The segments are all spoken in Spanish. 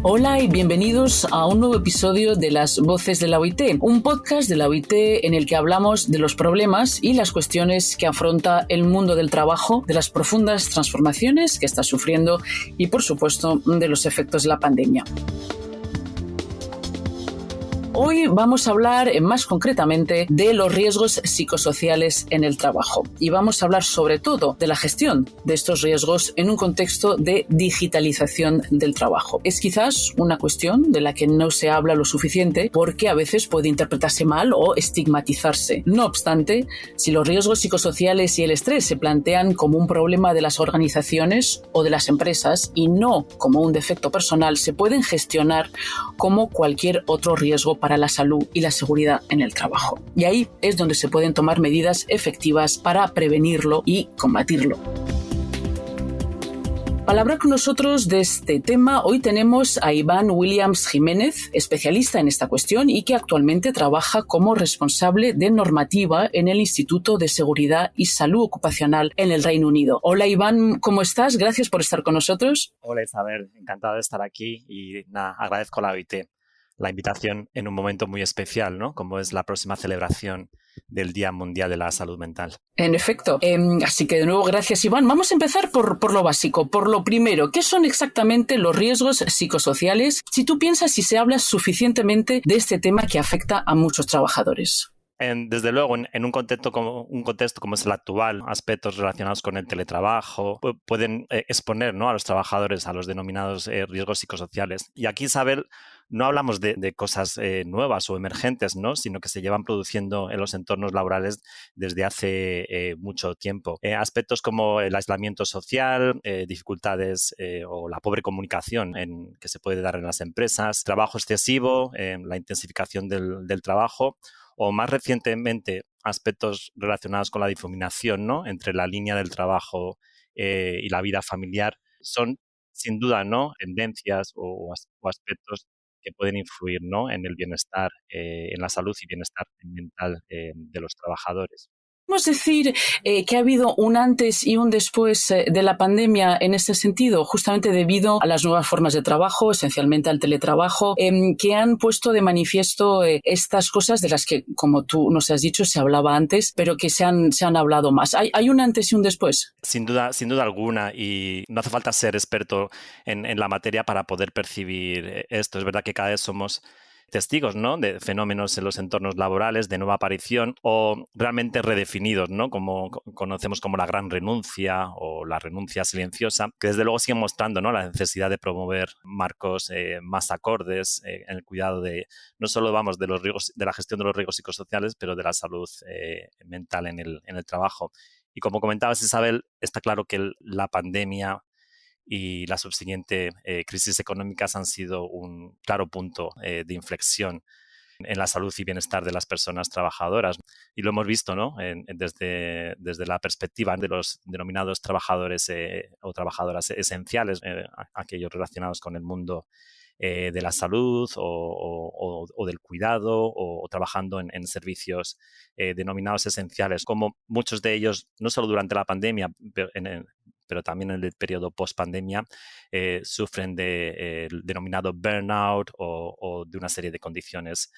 Hola y bienvenidos a un nuevo episodio de Las Voces de la OIT, un podcast de la OIT en el que hablamos de los problemas y las cuestiones que afronta el mundo del trabajo, de las profundas transformaciones que está sufriendo y, por supuesto, de los efectos de la pandemia. Hoy vamos a hablar más concretamente de los riesgos psicosociales en el trabajo y vamos a hablar sobre todo de la gestión de estos riesgos en un contexto de digitalización del trabajo. Es quizás una cuestión de la que no se habla lo suficiente porque a veces puede interpretarse mal o estigmatizarse. No obstante, si los riesgos psicosociales y el estrés se plantean como un problema de las organizaciones o de las empresas y no como un defecto personal, se pueden gestionar como cualquier otro riesgo para la salud y la seguridad en el trabajo. Y ahí es donde se pueden tomar medidas efectivas para prevenirlo y combatirlo. Para hablar con nosotros de este tema, hoy tenemos a Iván Williams Jiménez, especialista en esta cuestión y que actualmente trabaja como responsable de normativa en el Instituto de Seguridad y Salud Ocupacional en el Reino Unido. Hola Iván, ¿cómo estás? Gracias por estar con nosotros. Hola Isabel, encantado de estar aquí y agradezco a la OIT la invitación en un momento muy especial, ¿no? Como es la próxima celebración del Día Mundial de la Salud Mental. En efecto. Así que de nuevo, gracias Iván. Vamos a empezar por lo básico, por lo primero. ¿Qué son exactamente los riesgos psicosociales? Si tú piensas si se habla suficientemente de este tema que afecta a muchos trabajadores. Desde luego, en un contexto como es el actual, aspectos relacionados con el teletrabajo pueden exponer, ¿no?, a los trabajadores a los denominados riesgos psicosociales. Y aquí, Isabel, no hablamos de cosas nuevas o emergentes, ¿no?, sino que se llevan produciendo en los entornos laborales desde hace mucho tiempo. Aspectos como el aislamiento social, dificultades o la pobre comunicación que se puede dar en las empresas, trabajo excesivo, la intensificación del trabajo, o más recientemente aspectos relacionados con la difuminación, ¿no?, entre la línea del trabajo y la vida familiar, son sin duda, ¿no?, tendencias o aspectos que pueden influir, ¿no?, en el bienestar, en la salud y bienestar mental de los trabajadores. ¿Podemos decir que ha habido un antes y un después de la pandemia en este sentido, justamente debido a las nuevas formas de trabajo, esencialmente al teletrabajo, que han puesto de manifiesto estas cosas de las que, como tú nos has dicho, se hablaba antes, pero que se han hablado más? ¿Hay un antes y un después? Sin duda alguna, y no hace falta ser experto en la materia para poder percibir esto. Es verdad que cada vez somos testigos, ¿no?, de fenómenos en los entornos laborales de nueva aparición o realmente redefinidos, ¿no?, como conocemos como la gran renuncia o la renuncia silenciosa, que desde luego siguen mostrando, ¿no?, la necesidad de promover marcos más acordes en el cuidado de, no solo de los riesgos, de la gestión de los riesgos psicosociales, pero de la salud mental en el trabajo. Y como comentabas, Isabel, está claro que la pandemia y la subsiguiente crisis económicas han sido un claro punto de inflexión en la salud y bienestar de las personas trabajadoras. Y lo hemos visto, ¿no?, desde la perspectiva de los denominados trabajadores o trabajadoras esenciales, aquellos relacionados con el mundo de la salud o del cuidado o trabajando en servicios denominados esenciales, como muchos de ellos, no solo durante la pandemia, pero también en el periodo post-pandemia, sufren del denominado burnout o de una serie de condiciones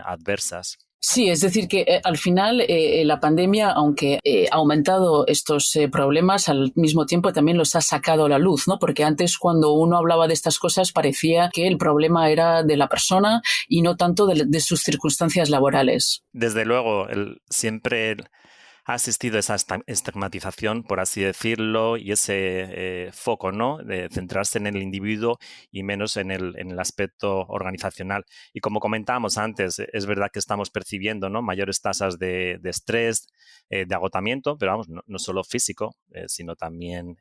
adversas. Sí, es decir que al final la pandemia, aunque ha aumentado estos problemas, al mismo tiempo también los ha sacado a la luz, ¿no? Porque antes cuando uno hablaba de estas cosas parecía que el problema era de la persona y no tanto de sus circunstancias laborales. Desde luego, siempre ha existido esa estigmatización, por así decirlo, y ese foco, ¿no?, de centrarse en el individuo y menos en el aspecto organizacional. Y como comentábamos antes, es verdad que estamos percibiendo, ¿no?, mayores tasas de estrés, de agotamiento, pero vamos, no solo físico, sino también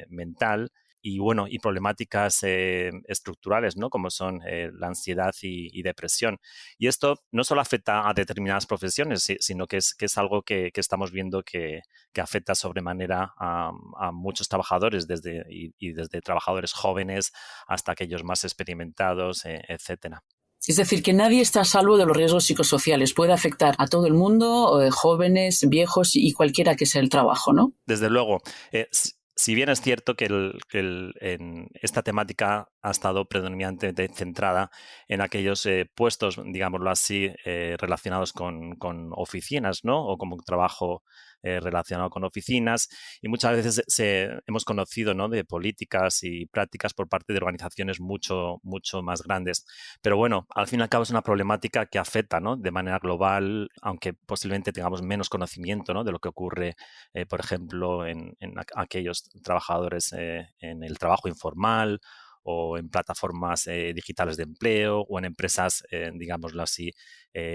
mental. Y bueno, y problemáticas estructurales, ¿no?, como son la ansiedad y depresión. Y esto no solo afecta a determinadas profesiones, sino que es algo que estamos viendo que afecta sobremanera a muchos trabajadores, desde trabajadores jóvenes hasta aquellos más experimentados, etcétera. Es decir, que nadie está a salvo de los riesgos psicosociales. Puede afectar a todo el mundo, jóvenes, viejos y cualquiera que sea el trabajo, ¿no? Desde luego. Si bien es cierto que, en esta temática ha estado predominantemente centrada en aquellos puestos, digámoslo así, relacionados con oficinas, ¿no? O como trabajo relacionado con oficinas. Y muchas veces hemos conocido, ¿no?, de políticas y prácticas por parte de organizaciones mucho, mucho más grandes. Pero bueno, al fin y al cabo es una problemática que afecta, ¿no?, de manera global, aunque posiblemente tengamos menos conocimiento, ¿no?, de lo que ocurre, por ejemplo, en aquellos trabajadores en el trabajo informal o en plataformas digitales de empleo o en empresas, digámoslo así,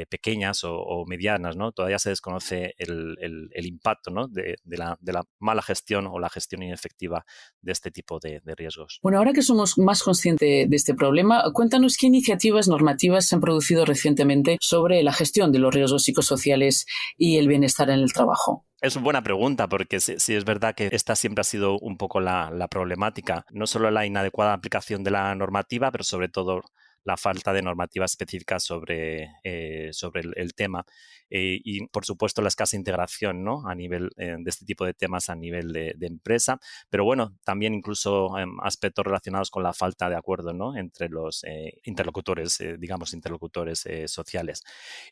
pequeñas o medianas, ¿no? Todavía se desconoce el impacto, ¿no?, de la mala gestión o la gestión inefectiva de este tipo de riesgos. Bueno, ahora que somos más conscientes de este problema, cuéntanos qué iniciativas normativas se han producido recientemente sobre la gestión de los riesgos psicosociales y el bienestar en el trabajo. Es una buena pregunta porque sí es verdad que esta siempre ha sido un poco la problemática. No solo la inadecuada aplicación de la normativa, pero sobre todo la falta de normativa específica sobre el tema. Y, por supuesto, la escasa integración, ¿no?, a nivel de este tipo de temas a nivel de empresa. Pero bueno, también incluso aspectos relacionados con la falta de acuerdo, ¿no?, entre los interlocutores, interlocutores sociales.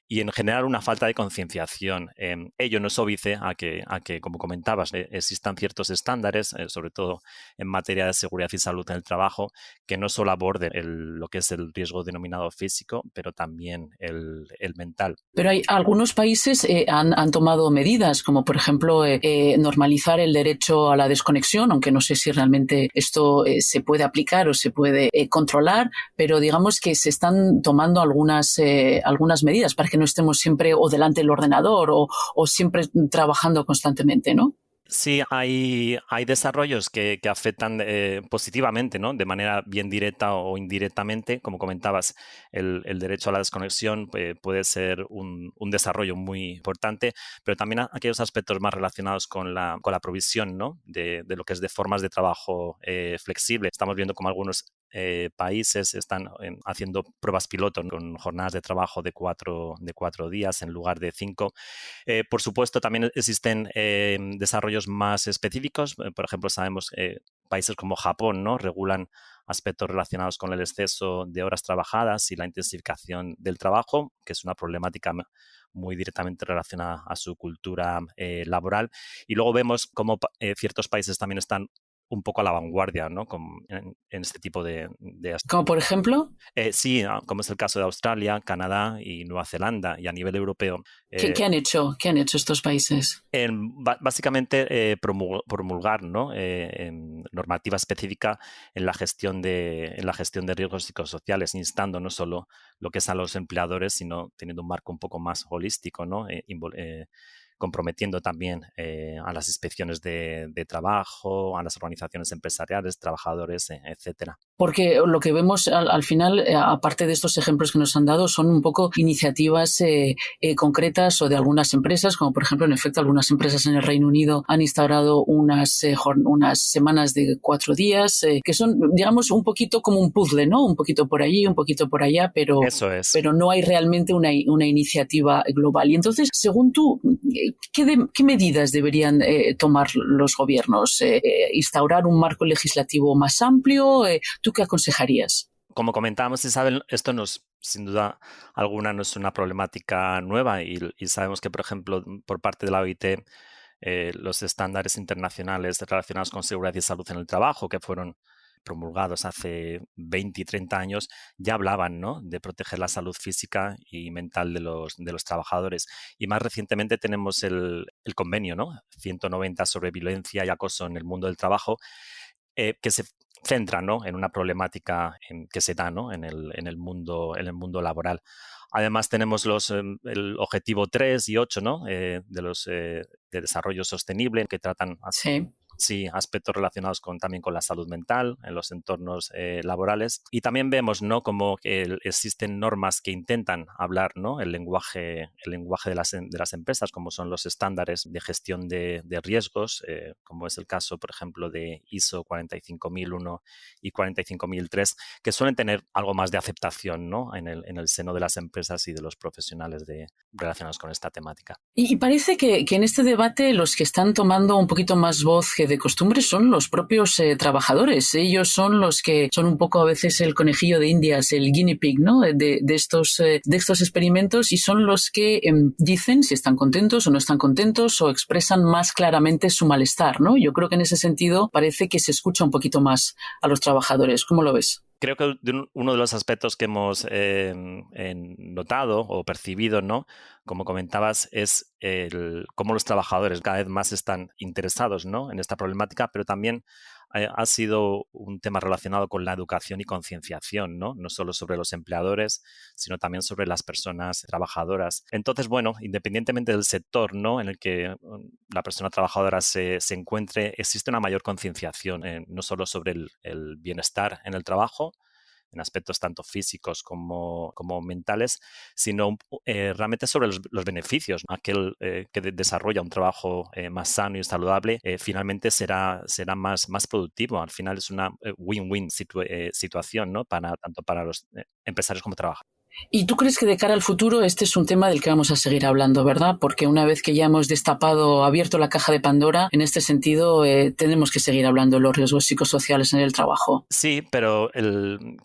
Y en general una falta de concienciación. Ello no es óbice a que, como comentabas, existan ciertos estándares, sobre todo en materia de seguridad y salud en el trabajo, que no solo aborden lo que es el riesgo denominado físico, pero también el mental. Pero hay algunos países han tomado medidas, como por ejemplo normalizar el derecho a la desconexión, aunque no sé si realmente esto se puede aplicar o se puede controlar, pero digamos que se están tomando algunas medidas para que no estemos siempre o delante del ordenador o siempre trabajando constantemente, ¿no? Sí, hay desarrollos que afectan positivamente, ¿no?, de manera bien directa o indirectamente. Como comentabas, el derecho a la desconexión puede ser un desarrollo muy importante, pero también aquellos aspectos más relacionados con la provisión, ¿no?, de lo que es de formas de trabajo flexible. Estamos viendo como algunos países están haciendo pruebas piloto, ¿no?, con jornadas de trabajo de cuatro días en lugar de 5. Por supuesto, también existen desarrollos más específicos. Por ejemplo, sabemos países como Japón, ¿no?, regulan aspectos relacionados con el exceso de horas trabajadas y la intensificación del trabajo, que es una problemática muy directamente relacionada a su cultura laboral. Y luego vemos cómo ciertos países también están un poco a la vanguardia, ¿no?, en este tipo de Como por ejemplo, sí, como es el caso de Australia, Canadá y Nueva Zelanda. Y a nivel europeo, ¿qué han hecho? ¿Qué han hecho estos países? básicamente promulgar, ¿no?, normativa específica en la gestión de riesgos psicosociales, instando no solo lo que es a los empleadores, sino teniendo un marco un poco más holístico, ¿no?, comprometiendo también a las inspecciones de trabajo, a las organizaciones empresariales, trabajadores, etcétera. Porque lo que vemos al final, aparte de estos ejemplos que nos han dado, son un poco iniciativas concretas o de algunas empresas, como por ejemplo, en efecto, algunas empresas en el Reino Unido han instaurado unas semanas de 4 días, que son, digamos, un poquito como un puzzle, ¿no? Un poquito por allí, un poquito por allá, Eso es. pero no hay realmente una iniciativa global. Y entonces, según tú, ¿qué medidas deberían tomar los gobiernos? ¿Instaurar un marco legislativo más amplio? ¿Tú qué aconsejarías? Como comentábamos, Isabel, esto sin duda alguna no es una problemática nueva y sabemos que, por ejemplo, por parte de la OIT, los estándares internacionales relacionados con seguridad y salud en el trabajo, que fueron promulgados hace 20 y 30 años, ya hablaban, ¿no?, de proteger la salud física y mental de los trabajadores. Y más recientemente tenemos el convenio, ¿no?, 190 sobre violencia y acoso en el mundo del trabajo, que se centra, ¿no?, en una problemática que se da, ¿no?, en el mundo laboral. Además, tenemos el objetivo 3 y 8, ¿no?, de desarrollo sostenible, que tratan Sí. sí, aspectos relacionados también con la salud mental en los entornos laborales. Y también vemos, ¿no?, como existen normas que intentan hablar, ¿no?, el lenguaje de las empresas, como son los estándares de gestión de riesgos, como es el caso, por ejemplo, de ISO 45001 y 45003, que suelen tener algo más de aceptación, ¿no?, en el seno de las empresas y de los profesionales relacionados con esta temática. Y parece que en este debate los que están tomando un poquito más voz que de costumbre son los propios trabajadores. Ellos son los que son un poco a veces el conejillo de Indias, el guinea pig, ¿no? de estos experimentos, y son los que dicen si están contentos o no están contentos o expresan más claramente su malestar, ¿no? Yo creo que en ese sentido parece que se escucha un poquito más a los trabajadores. ¿Cómo lo ves? Creo que uno de los aspectos que hemos notado o percibido, ¿no? Como comentabas, es cómo los trabajadores cada vez más están interesados, ¿no? en esta problemática, pero también ha sido un tema relacionado con la educación y concienciación, ¿no? No solo sobre los empleadores, sino también sobre las personas trabajadoras. Entonces, bueno, independientemente del sector, ¿no? en el que la persona trabajadora se encuentre, existe una mayor concienciación, no solo sobre el bienestar en el trabajo, en aspectos tanto físicos como mentales, sino realmente sobre los beneficios. Aquel que desarrolla un trabajo más sano y saludable finalmente será más productivo. Al final es una win-win situación, ¿no? Tanto para los empresarios como trabajadores. ¿Y tú crees que de cara al futuro este es un tema del que vamos a seguir hablando, verdad? Porque una vez que ya hemos abierto la caja de Pandora, en este sentido tenemos que seguir hablando de los riesgos psicosociales en el trabajo. Sí, pero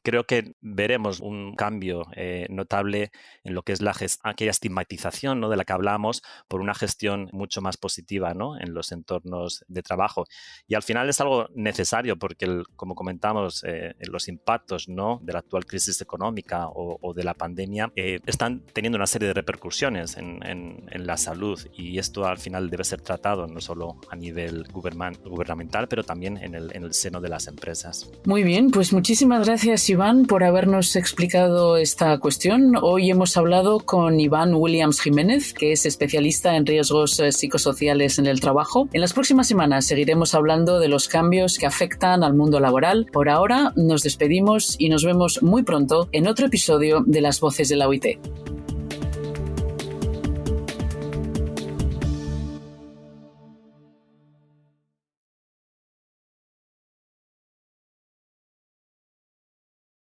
creo que veremos un cambio notable en lo que es aquella estigmatización, ¿no? de la que hablamos, por una gestión mucho más positiva, ¿no? en los entornos de trabajo. Y al final es algo necesario porque, como comentamos, los impactos, ¿no? de la actual crisis económica o de la pandemia están teniendo una serie de repercusiones en la salud, y esto al final debe ser tratado no solo a nivel gubernamental, pero también en el seno de las empresas. Muy bien, pues muchísimas gracias, Iván, por habernos explicado esta cuestión. Hoy hemos hablado con Iván Williams Jiménez, que es especialista en riesgos psicosociales en el trabajo. En las próximas semanas seguiremos hablando de los cambios que afectan al mundo laboral. Por ahora nos despedimos y nos vemos muy pronto en otro episodio de Las Voces de la OIT.